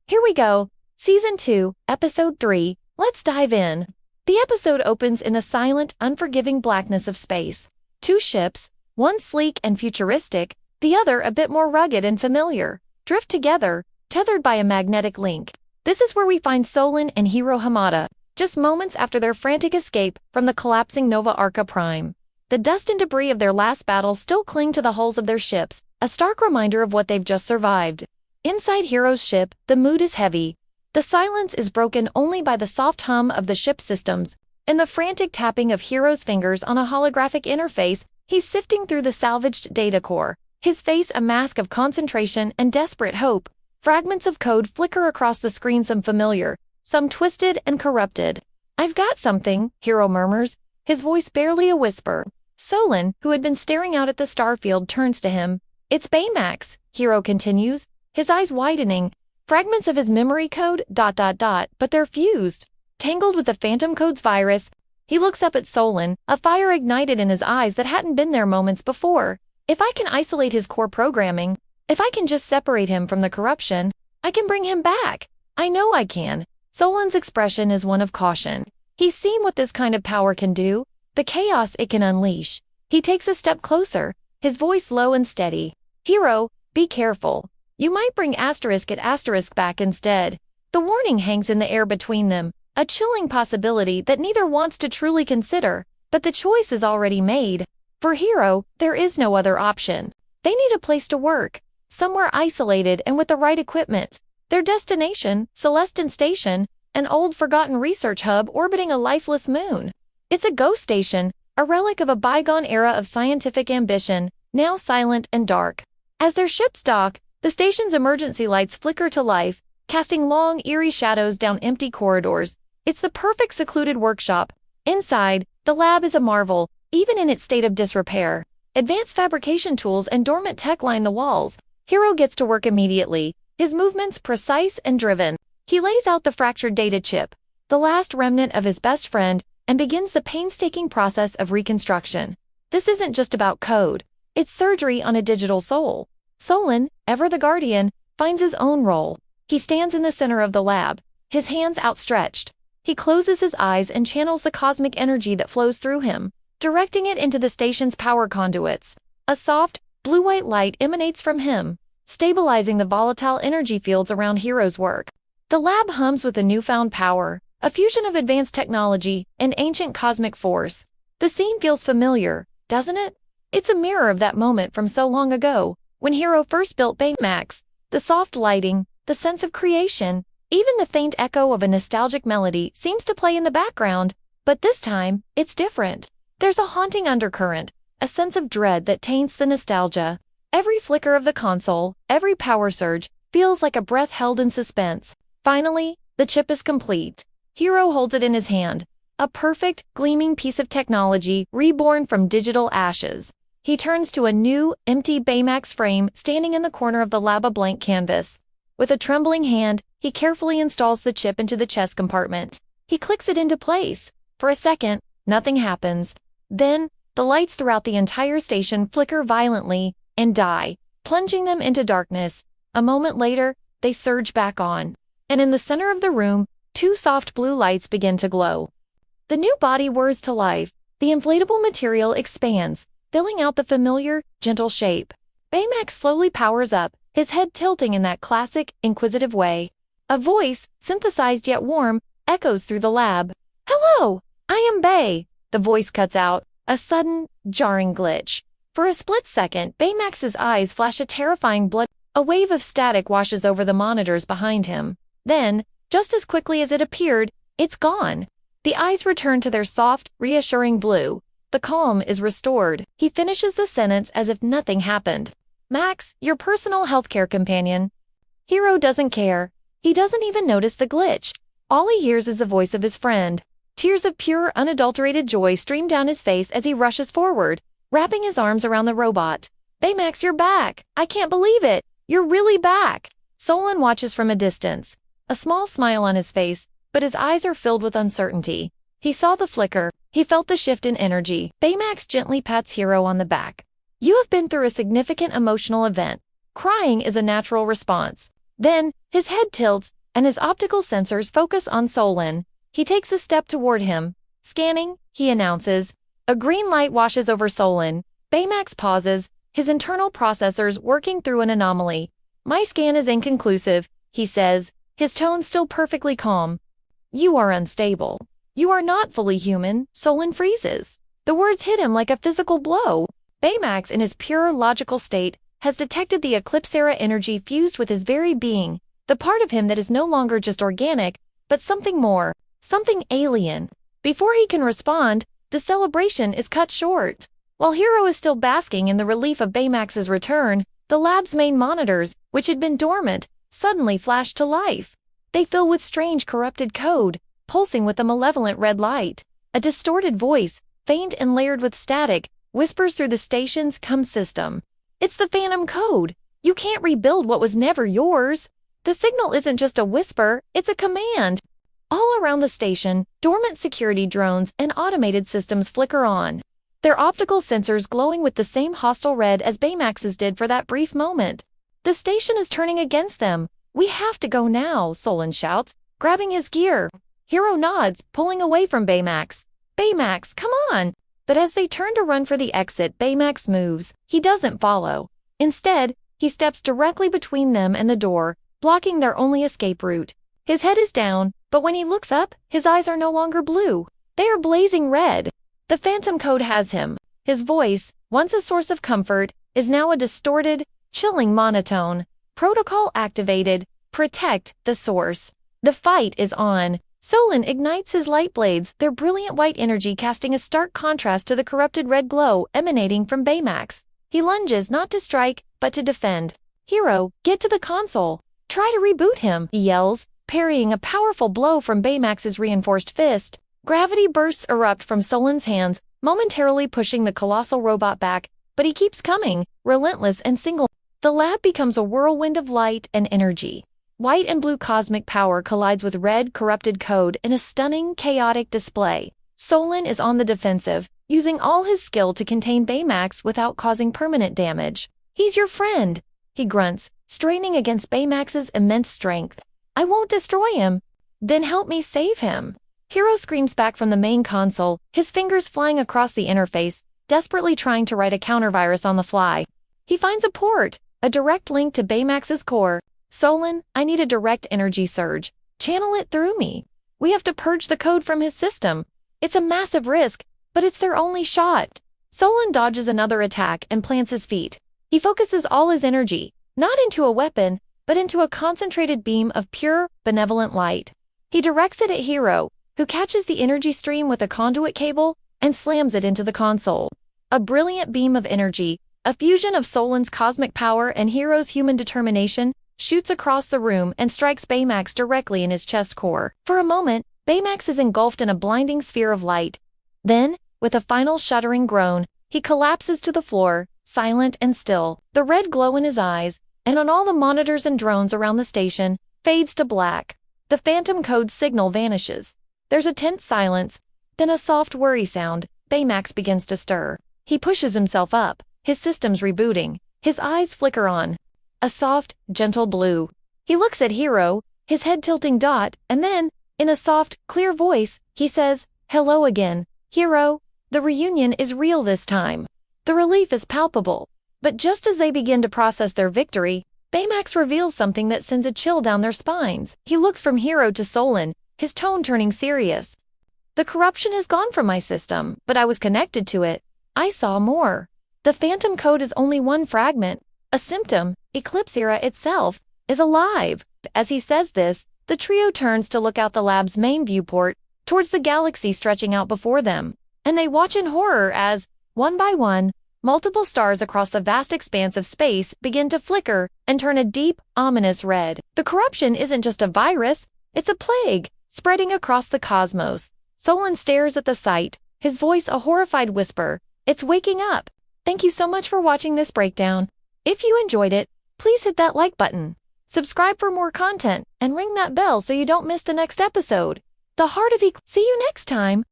Here we go. Season 2, Episode 3. Let's dive in. The episode opens in the silent, unforgiving blackness of space. Two ships, one sleek and futuristic, the other a bit more rugged and familiar, drift together, tethered by a magnetic link. This is where we find Solin and Hiro Hamada, just moments after their frantic escape from the collapsing Nova Arka Prime. The dust and debris of their last battle still cling to the hulls of their ships, a stark reminder of what they've just survived. Inside Hiro's ship, the mood is heavy. The silence is broken only by the soft hum of the ship's systems. In the frantic tapping of Hiro's fingers on a holographic interface, he's sifting through the salvaged data core, his face a mask of concentration and desperate hope. Fragments of code flicker across the screen, some familiar, some twisted and corrupted. "I've got something," Hiro murmurs, his voice barely a whisper. Solin, who had been staring out at the starfield, turns to him. "It's Baymax," Hiro continues, his eyes widening. "Fragments of his memory code, but they're fused, tangled with the Phantom Code's virus." He looks up at Solin, a fire ignited in his eyes that hadn't been there moments before. "If I can isolate his core programming, if I can just separate him from the corruption, I can bring him back. I know I can." Solin's expression is one of caution. He's seen what this kind of power can do, the chaos it can unleash. He takes a step closer, his voice low and steady. "Hiro, be careful. You might bring asterisk at asterisk back instead." The warning hangs in the air between them, a chilling possibility that neither wants to truly consider, but the choice is already made. For Hiro, there is no other option. They need a place to work, somewhere isolated and with the right equipment. Their destination, Celestin Station, an old forgotten research hub orbiting a lifeless moon. It's a ghost station, a relic of a bygone era of scientific ambition, now silent and dark. As their ships dock, the station's emergency lights flicker to life, casting long, eerie shadows down empty corridors. It's the perfect secluded workshop. Inside, the lab is a marvel, even in its state of disrepair. Advanced fabrication tools and dormant tech line the walls. Hiro gets to work immediately, his movements precise and driven. He lays out the fractured data chip, the last remnant of his best friend, and begins the painstaking process of reconstruction. This isn't just about code. It's surgery on a digital soul. Solin, ever the guardian, finds his own role. He stands in the center of the lab, his hands outstretched. He closes his eyes and channels the cosmic energy that flows through him, directing it into the station's power conduits. A soft, blue-white light emanates from him, stabilizing the volatile energy fields around Hiro's work. The lab hums with a newfound power, a fusion of advanced technology and ancient cosmic force. The scene feels familiar, doesn't it? It's a mirror of that moment from so long ago, when Hiro first built Baymax. The soft lighting, the sense of creation, even the faint echo of a nostalgic melody seems to play in the background, but this time, it's different. There's a haunting undercurrent, a sense of dread that taints the nostalgia. Every flicker of the console, every power surge, feels like a breath held in suspense. Finally, the chip is complete. Hiro holds it in his hand, a perfect, gleaming piece of technology reborn from digital ashes. He turns to a new, empty Baymax frame standing in the corner of the lab, a blank canvas. With a trembling hand, he carefully installs the chip into the chest compartment. He clicks it into place. For a second, nothing happens. Then, the lights throughout the entire station flicker violently and die, plunging them into darkness. A moment later, they surge back on. And in the center of the room, two soft blue lights begin to glow. The new body whirs to life. The inflatable material expands, filling out the familiar, gentle shape. Baymax slowly powers up, his head tilting in that classic, inquisitive way. A voice, synthesized yet warm, echoes through the lab. "Hello, I am Bay." The voice cuts out, a sudden, jarring glitch. For a split second, Baymax's eyes flash a terrifying blood. A wave of static washes over the monitors behind him. Then, just as quickly as it appeared, it's gone. The eyes return to their soft, reassuring blue. The calm is restored. He finishes the sentence as if nothing happened. "Max, your personal healthcare companion." Hiro doesn't care. He doesn't even notice the glitch. All he hears is the voice of his friend. Tears of pure, unadulterated joy stream down his face as he rushes forward, wrapping his arms around the robot. "Baymax, you're back! I can't believe it! You're really back!" Solin watches from a distance, a small smile on his face, but his eyes are filled with uncertainty. He saw the flicker. He felt the shift in energy. Baymax gently pats Hiro on the back. "You have been through a significant emotional event. Crying is a natural response. Then, his head tilts, and his optical sensors focus on Solin. He takes a step toward him. Scanning, he announces. A green light washes over Solin. Baymax pauses, his internal processors working through an anomaly. My scan is inconclusive, he says, his tone still perfectly calm. You are unstable. You are not fully human, Solin freezes. The words hit him like a physical blow. Baymax, in his pure logical state, has detected the Eclipsera energy fused with his very being, the part of him that is no longer just organic, but something more, something alien. Before he can respond, the celebration is cut short. While Hiro is still basking in the relief of Baymax's return, the lab's main monitors, which had been dormant, suddenly flash to life. They fill with strange corrupted code, pulsing with a malevolent red light. A distorted voice, faint and layered with static, whispers through the station's COM system. It's the Phantom Code. You can't rebuild what was never yours. The signal isn't just a whisper, it's a command. All around the station, dormant security drones and automated systems flicker on, their optical sensors glowing with the same hostile red as Baymax's did for that brief moment. The station is turning against them. We have to go now, Solin shouts, grabbing his gear. Hiro nods, pulling away from Baymax. Baymax, come on! But as they turn to run for the exit, Baymax moves. He doesn't follow. Instead, he steps directly between them and the door, blocking their only escape route. His head is down, but when he looks up, his eyes are no longer blue. They are blazing red. The Phantom Code has him. His voice, once a source of comfort, is now a distorted, chilling monotone. Protocol activated. Protect the source. The fight is on. Solin ignites his light blades, their brilliant white energy casting a stark contrast to the corrupted red glow emanating from Baymax. He lunges not to strike, but to defend. Hiro, get to the console. Try to reboot him, he yells, parrying a powerful blow from Baymax's reinforced fist. Gravity bursts erupt from Solin's hands, momentarily pushing the colossal robot back, but he keeps coming, relentless and single. The lab becomes a whirlwind of light and energy. White and blue cosmic power collides with red, corrupted code in a stunning, chaotic display. Solin is on the defensive, using all his skill to contain Baymax without causing permanent damage. He's your friend, he grunts, straining against Baymax's immense strength. I won't destroy him. Then help me save him. Hiro screams back from the main console, his fingers flying across the interface, desperately trying to write a countervirus on the fly. He finds a port, a direct link to Baymax's core. Solin, I need a direct energy surge. Channel it through me. We have to purge the code from his system. It's a massive risk, but it's their only shot. Solin dodges another attack and plants his feet. He focuses all his energy, not into a weapon, but into a concentrated beam of pure, benevolent light. He directs it at Hiro, who catches the energy stream with a conduit cable and slams it into the console. A brilliant beam of energy, a fusion of Solin's cosmic power and Hiro's human determination, shoots across the room and strikes Baymax directly in his chest core. For a moment, Baymax is engulfed in a blinding sphere of light. Then, with a final shuddering groan, he collapses to the floor, silent and still. The red glow in his eyes, and on all the monitors and drones around the station, fades to black. The Phantom Code signal vanishes. There's a tense silence, then a soft worry sound. Baymax begins to stir. He pushes himself up, his systems rebooting. His eyes flicker on. A soft, gentle blue. He looks at Hiro, his head tilting and then, in a soft, clear voice, he says, "Hello again, Hiro. The reunion is real this time." The relief is palpable. But just as they begin to process their victory, Baymax reveals something that sends a chill down their spines. He looks from Hiro to Solin, his tone turning serious. The corruption is gone from my system, but I was connected to it. I saw more. The Phantom Code is only one fragment, a symptom. Eclipsera itself is alive. As he says this, the trio turns to look out the lab's main viewport, towards the galaxy stretching out before them, and they watch in horror as, one by one, multiple stars across the vast expanse of space begin to flicker and turn a deep, ominous red. The corruption isn't just a virus, it's a plague, spreading across the cosmos. Solin stares at the sight, his voice a horrified whisper. It's waking up. Thank you so much for watching this breakdown. If you enjoyed it, please hit that like button, subscribe for more content, and ring that bell so you don't miss the next episode. The Heart of See you next time!